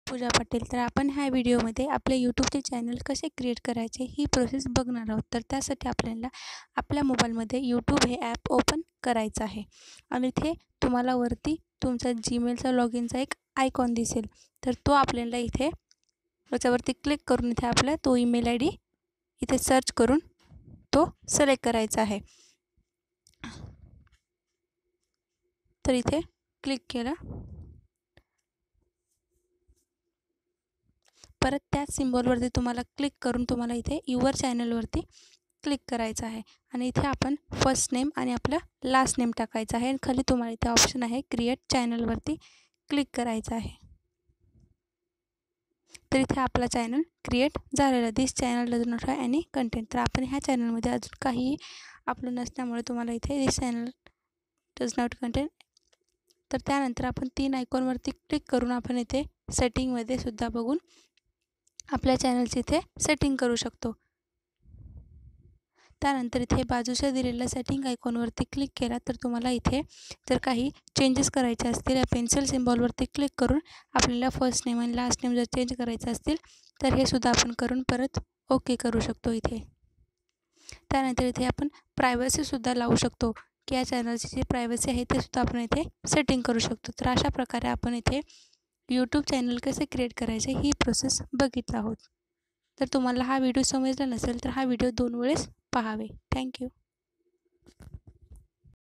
पूजा पाटील. तर आपण ह्या व्हिडिओमध्ये आपल्या यूट्यूबचे चॅनल कसे क्रिएट करायचे ही प्रोसेस बघणार आहोत. तर त्यासाठी आपल्याला आपल्या मोबाईलमध्ये यूट्यूब हे ॲप ओपन करायचं आहे आणि इथे तुम्हाला वरती तुमचा जीमेलचा लॉग इनचा एक आयकॉन दिसेल. तर तो आपल्याला इथे त्याच्यावरती क्लिक करून इथे आपला तो ईमेल आय डी इथे सर्च करून तो सिलेक्ट करायचा आहे. तर इथे क्लिक केलं. परत त्याच सिम्बॉलवरती तुम्हाला क्लिक करून तुम्हाला इथे युअर चॅनलवरती क्लिक करायचं आहे आणि इथे आपण फर्स्ट नेम आणि आपलं लास्ट नेम टाकायचं आहे आणि खाली तुम्हाला इथे ऑप्शन आहे क्रिएट चॅनलवरती क्लिक करायचं आहे. तर इथे आपला चॅनल क्रिएट झालेला. This channel does not have any content. तर आपण ह्या चॅनलमध्ये अजून काही अपलोड नसल्यामुळे तुम्हाला इथे दिस चॅनल डज नॉट कंटेंट. तर त्यानंतर आपण 3 आयकॉनवरती क्लिक करून आपण इथे सेटिंगमध्ये सुद्धा बघून आपल्या चॅनलची इथे सेटिंग करू शकतो. त्यानंतर इथे बाजूच्या दिलेल्या सेटिंग आयकॉनवरती क्लिक केला तर तुम्हाला इथे जर काही चेंजेस करायचे असतील या पेन्सिल सिम्बॉलवरती क्लिक करून आपल्याला फर्स्ट नेम आणि लास्ट नेम जर चेंज करायचे असतील तर हे सुद्धा आपण करून परत ओके करू शकतो इथे. त्यानंतर इथे आपण प्रायव्हसीसुद्धा लावू शकतो की या चॅनलची जी प्रायव्हसी आहे ते सुद्धा आपण इथे सेटिंग करू शकतो. तर अशा प्रकारे आपण इथे यूट्यूब चॅनल कसे क्रिएट करायचे ही प्रोसेस बघितला आहोत. तर तुम्हाला हा व्हिडिओ समजला नसेल तर हा व्हिडिओ 2 वेळेस पाहावे. थँक्यू.